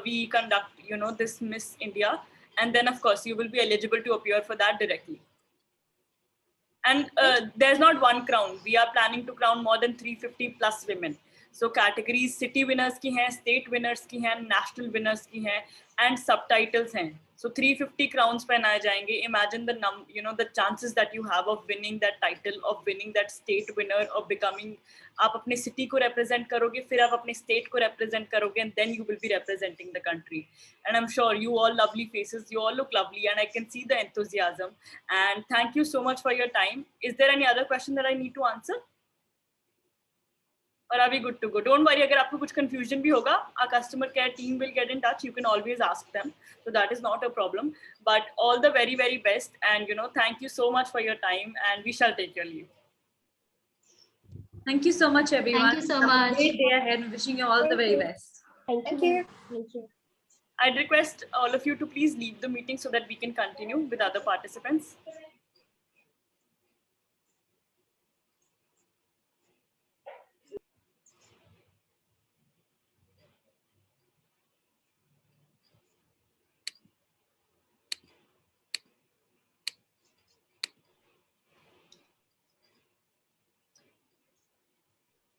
we conduct, this Miss India. And then of course you will be eligible to appear for that directly. And there's not one crown. We are planning to crown more than 350 plus women. So categories city winners की हैं, state winners की हैं, national winners की हैं, and subtitles हैं. So 350 crowns पहनाए जाएंगे. Imagine the chances that you have of winning that title, of winning that state winner, of becoming. आप अपने city को represent करोगे, फिर आप अपने state को represent करोगे, and then you will be representing the country. And I'm sure you all lovely faces, you all look lovely, and I can see the enthusiasm. And thank you so much for your time. Is there any other question that I need to answer? Or are we good to go? Don't worry, अगर आपको कुछ confusion भी होगा, our customer care team will get in touch. You can always ask them. So that is not a problem. But all the very, very best. And, thank you so much for your time. And we shall take your leave. Thank you so much, everyone. Thank you so much. Have a great day ahead. Wishing you all the very best. Thank you. Thank you. I'd request all of you to please leave the meeting so that we can continue with other participants.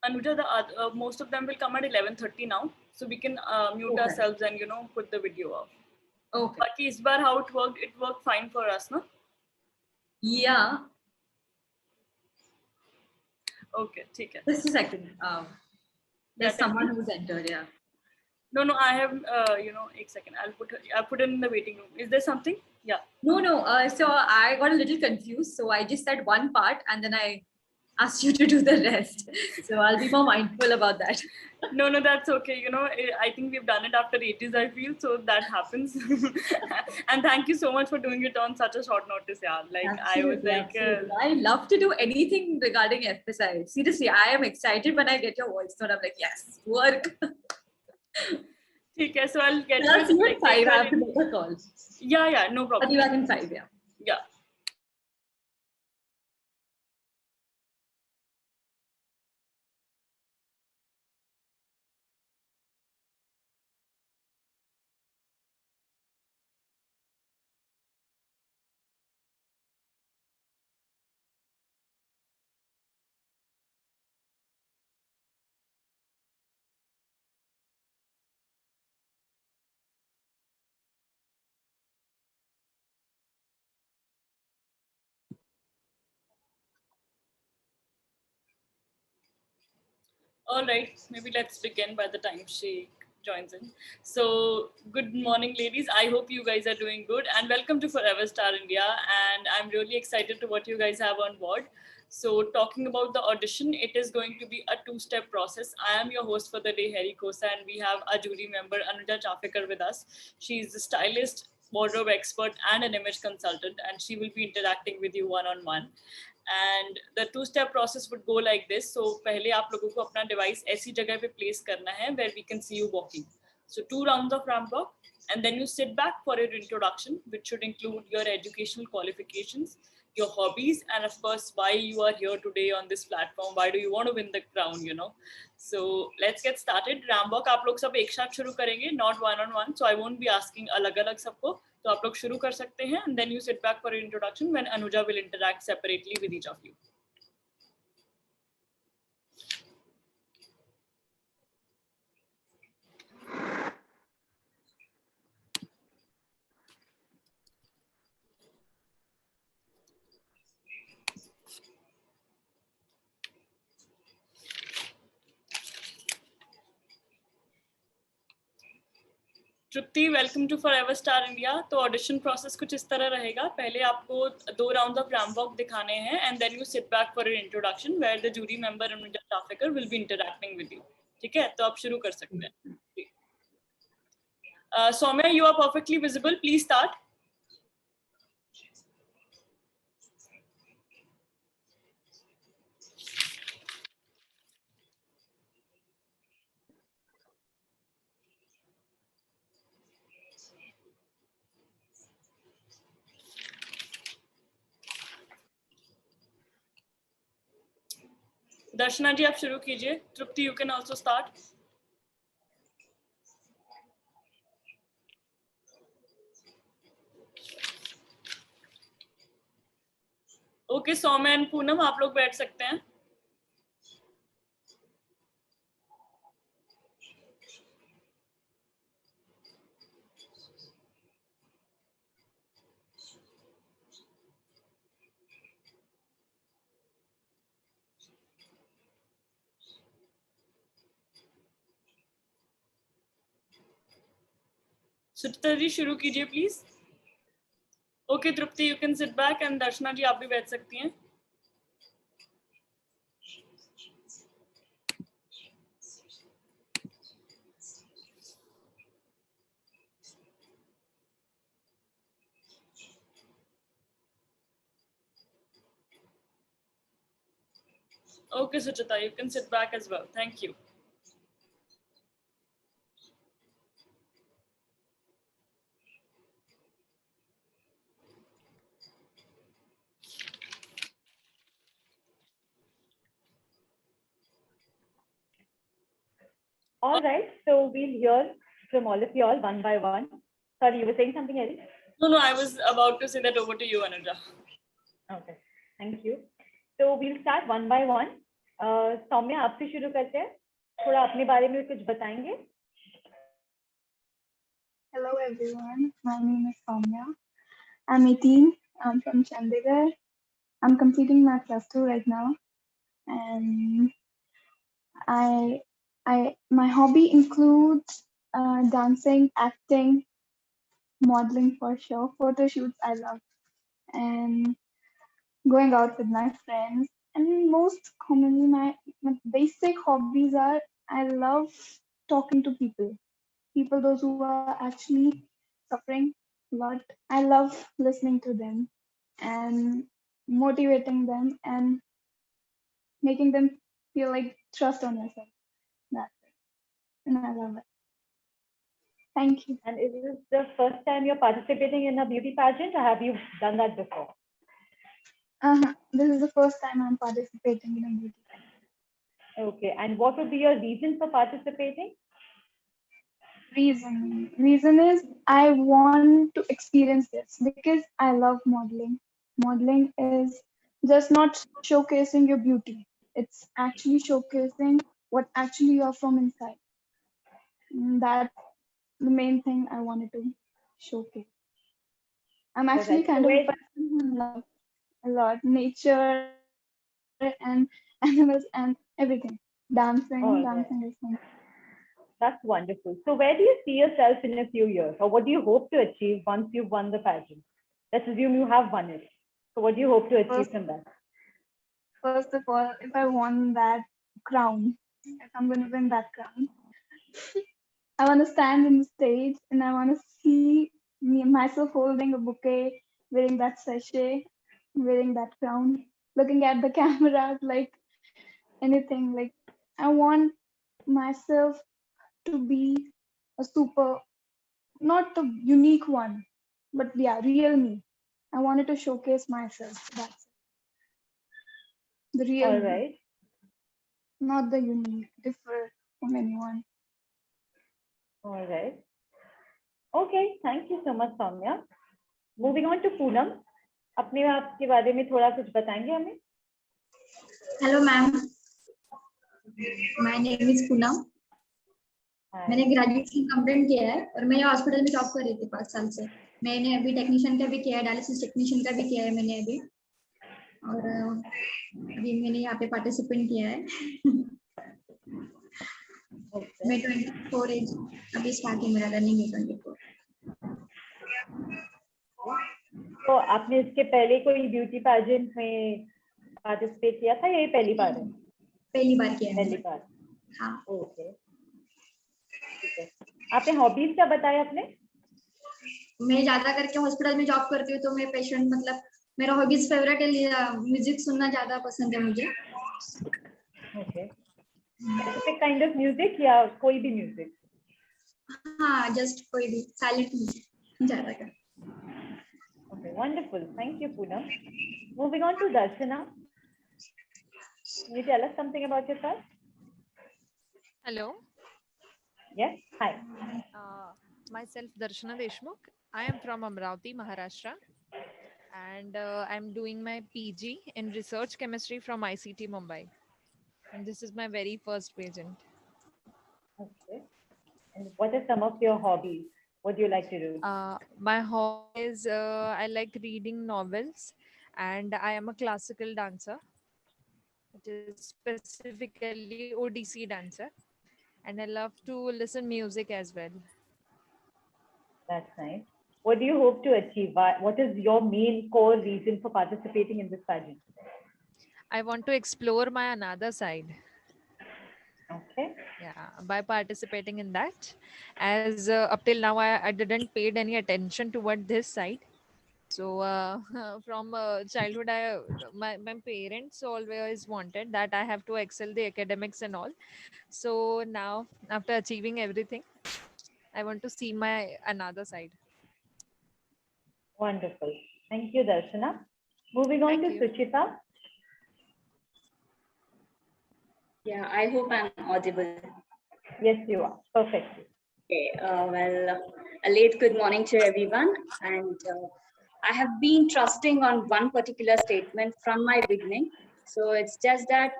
Anuja, most of them will come at 11:30 now, so we can mute ourselves and put the video off. Okay. But is bar how it worked fine for us, no? Yeah. Okay, ठीक है. Just a second. There's someone who's entered. Yeah. No, I have एक second. I'll put it in the waiting room. Is there something? Yeah. No. So I got a little confused. So I just said one part and then I asked you to do the rest. So I'll be more mindful about that. No, that's okay. I think we've done it after 80s, I feel. So that happens. And thank you so much for doing it on such a short notice. Yeah. I was like, I love to do anything regarding FSI. Seriously, I am excited when I get your voice note. I'm like, yes, work. Okay, so I'll get you at 5. I have to make a call. Yeah, no problem. I'll be back in 5, yeah. Yeah. All right, maybe let's begin by the time she joins in. So, good morning, ladies. I hope you guys are doing good, and welcome to Forever Star India. And I'm really excited to what you guys have on board. So, talking about the audition, it is going to be a 2-step process. I am your host for the day, Harry Kosa, and we have a jury member, Anuja Chafekar, with us. She's a stylist, wardrobe expert, and an image consultant, and she will be interacting with you one-on-one. And the 2-step process would go like this. So पहले आप लोगों को अपना device ऐसी जगह पे place करना है where we can see you walking. So 2 rounds of ramp walk, and then you sit back for your introduction, which should include your educational qualifications, your hobbies, and of course why you are here today on this platform. Why do you want to win the crown? So let's get started. Ramp walk आप लोग सब एक साथ शुरू करेंगे, not one-on-one. So I won't be asking अलग-अलग सबको. तो आप लोग शुरू कर सकते हैं, and then you sit back for your introduction when Anuja will interact separately with each of you. Trupti, welcome to Forever Star India. तो ऑडिशन प्रोसेस कुछ इस तरह रहेगा. पहले आपको 2 राउंड्स ऑफ रैम्प वॉक दिखाने हैं, and then you sit back for your introduction where the jury member Anuja Chaphekar will be interacting with you. ठीक है, तो आप शुरू कर सकते हैं. Saumya, you are perfectly visible. Please start. दर्शना जी, आप शुरू कीजिए. Trupti, you can also start. Okay, Saumya and Poonam आप लोग बैठ सकते हैं. सुचिता जी शुरू कीजिए please. Okay Trupti, you can sit back and Darshana ji आप भी बैठ सकती हैं. Okay, Suchita, you can sit back as well. Thank you. All right, so we'll hear from all of you all one by one. Sorry, you were saying something, Erin? No, I was about to say that. Over to you, Anuja. Okay, thank you. So we'll start one by one. Saumya आपसे शुरू करते हैं. थोड़ा अपने बारे में कुछ बताएंगे? Hello everyone, my name is Soumya. I'm 18. I'm from Chandigarh. I'm completing my +2 right now, and my hobby includes dancing, acting, modeling for sure, photo shoots I love, and going out with my friends. And most commonly, my basic hobbies are I love talking to people those who are actually suffering a lot. I love listening to them and motivating them and making them feel like trust on yourself. That's it. And I love it. Thank you. And is this the first time you're participating in a beauty pageant, or have you done that before? This is the first time I'm participating in a beauty pageant. Okay, and what would be your reason for participating? Reason is I want to experience this because I love modeling. Modeling is just not showcasing your beauty. It's actually showcasing what actually you're from inside. That's the main thing I wanted to showcase. I'm actually kind of a person who loves a lot nature and animals and everything. Dancing is something. That's wonderful. So where do you see yourself in a few years, or what do you hope to achieve once you've won the pageant? Let's assume you have won it. So what do you hope to achieve from that? First of all, if I won that crown, if I'm going to win that crown, I want to stand in the stage and I want to see myself holding a bouquet, wearing that sachet, wearing that crown, looking at the cameras like anything. Like I want myself to be a not a unique one, but yeah, real me. I wanted to showcase myself. That's it. The real All me. right. Not the unique, differ from anyone. All right. Okay, thank you so much, Soumya. Moving on to Poonam. अपने आप के बारे में थोड़ा कुछ बताएंगे हमें? Hello ma'am, my name is Poonam. मैंने ग्रेजुएशन कंप्लीट किया है और मैं हॉस्पिटल में जॉब कर रही थी 5 साल से. मैंने अभी टेक्नीशियन का भी किया है, डायलिसिस टेक्नीशियन का भी किया है मैंने अभी, और अभी मैंने यहाँ पे पार्टिसिपेट किया है. मैं 24 एज अभी स्टार्ट है, मेरा रनिंग है 24. तो आपने इसके पहले कोई ब्यूटी पैजेंट में पार्टिसिपेट किया था या ये पहली बार है? पहली बार किया है. पहली बार. हाँ. ओके, ठीक है. आपने हॉबीज क्या बताया अपने? मैं ज्यादा करके हॉस्पिटल में जॉब करती हूँ, तो मैं पेशेंट मतलब मेरा हॉबीज फेवरेट है, म्यूजिक सुनना ज्यादा पसंद है मुझे. Okay, specific kind of music या कोई भी म्यूजिक? हाँ, जस्ट कोई भी साइलेंट म्यूजिक ज्यादा कर. Okay, wonderful. Thank you, Poonam. Moving on to Darshana. Can you tell us something about yourself? Hello. Yes. Hi. Myself Darshana Deshmukh. I am from Amravati, Maharashtra, and I'm doing my PG in research chemistry from ICT Mumbai. And this is my very first pageant. Okay. And what are some of your hobbies? What do you like to do? My hobby is I like reading novels, and I am a classical dancer, which is specifically ODC dancer, and I love to listen music as well. That's nice. What do you hope to achieve? What is your main core reason for participating in this pageant? I want to explore my another side. Okay. Yeah, by participating in that, as up till now I didn't paid any attention toward this side. So from childhood, my parents always wanted that I have to excel the academics and all. So now, after achieving everything, I want to see my another side. Wonderful. Thank you, Darshana. Moving on Thank to you. Suchita. Yeah, I hope I'm audible. Yes, you are. Perfect. Okay, a late good morning to everyone. And I have been trusting on one particular statement from my beginning. So it's just that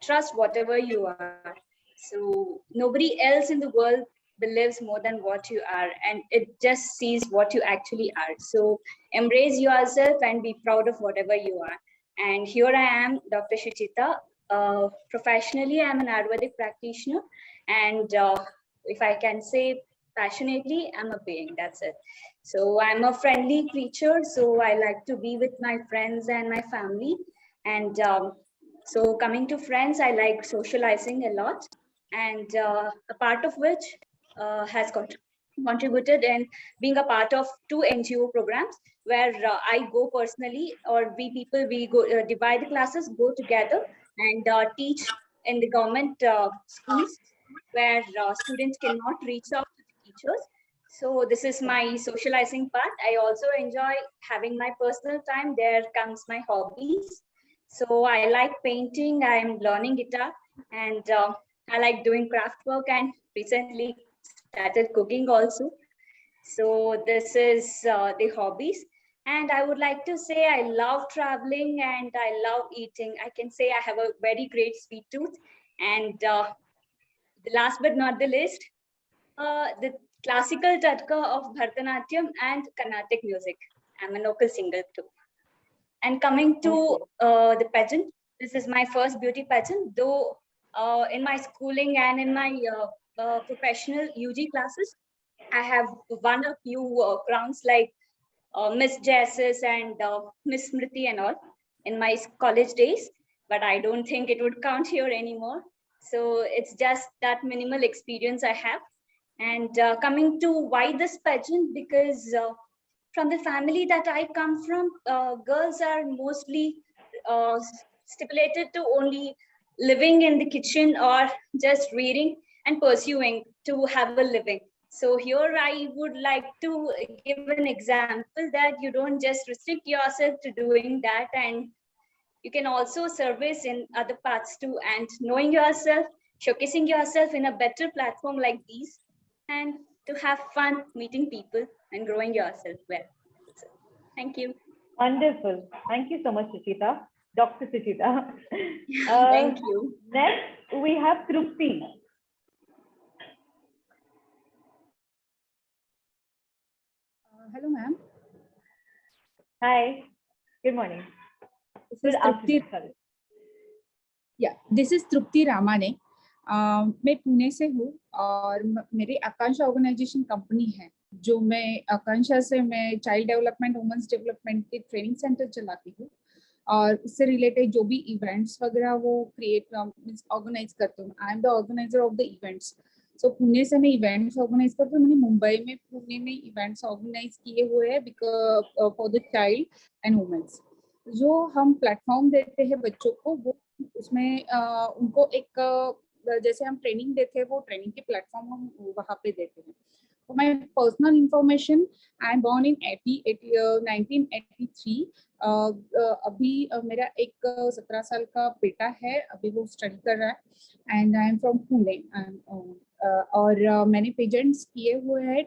trust whatever you are. So nobody else in the world believes more than what you are, and it just sees what you actually are. So embrace yourself and be proud of whatever you are. And here I am, Dr. Shuchita. Professionally, I'm an Ayurvedic practitioner, and if I can say passionately, I'm a being. That's it. So I'm a friendly creature. So I like to be with my friends and my family, and so coming to friends, I like socializing a lot, and a part of which has contributed in being a part of two NGO programs where I go personally, or we people, we go divide the classes, go together and teach in the government schools where students cannot reach out to the teachers. So this is my socializing part. I also enjoy having my personal time. There comes my hobbies. So I like painting, I'm learning guitar, and I like doing craft work, and recently started cooking also. So this is the hobbies. And I would like to say I love traveling and I love eating. I can say I have a very great sweet tooth. And the last but not the least, the classical tatka of Bharatanatyam and Carnatic music. I'm a local singer too. And coming to the pageant, this is my first beauty pageant, though in my schooling and in my professional UG classes, I have won a few crowns like Miss Jassis and Miss Smriti and all in my college days, but I don't think it would count here anymore. So it's just that minimal experience I have. And coming to why this pageant, because from the family that I come from, girls are mostly uh, stipulated to only living in the kitchen or just reading and pursuing to have a living. So here I would like to give an example that you don't just restrict yourself to doing that, and you can also service in other parts too, and knowing yourself, showcasing yourself in a better platform like these, and to have fun meeting people and growing yourself well. So, thank you. Wonderful. Thank you so much, Suchita. Dr. Suchita. Thank you. Next, we have Trupti. Hello, ma'am. Hi. Good morning. This Good is Trupti. afternoon. Sorry. This is Trupti Ramane. मैं पुणे से हूँ और मेरी आकांक्षा organisation company है, जो मैं आकांक्षा से मैं चाइल्ड डेवलपमेंट, वुमेन्स डेवलपमेंट के ट्रेनिंग सेंटर चलाती हूँ और उससे रिलेटेड जो भी इवेंट्स वगैरह वो क्रिएट ऑर्गेनाइज करती हूँ. I am the organiser of the events. So Pune से मैं इवेंट्स ऑर्गेनाइज करती हूँ. मैंने मुंबई में, पुणे में इवेंट्स ऑर्गेनाइज किए हुए हैं because for the child and women's. जो हम प्लेटफॉर्म देते हैं बच्चों को, वो उसमें उनको एक जैसे हम ट्रेनिंग देते हैं, वो ट्रेनिंग के प्लेटफॉर्म हम वहाँ पे देते हैं. For my personal information, I am born in 1983. अभी मेरा एक 17 साल का बेटा है, अभी वो स्टडी कर रहा है. And I am from Pune. और मैंने पेजेंट्स किए हुए हैं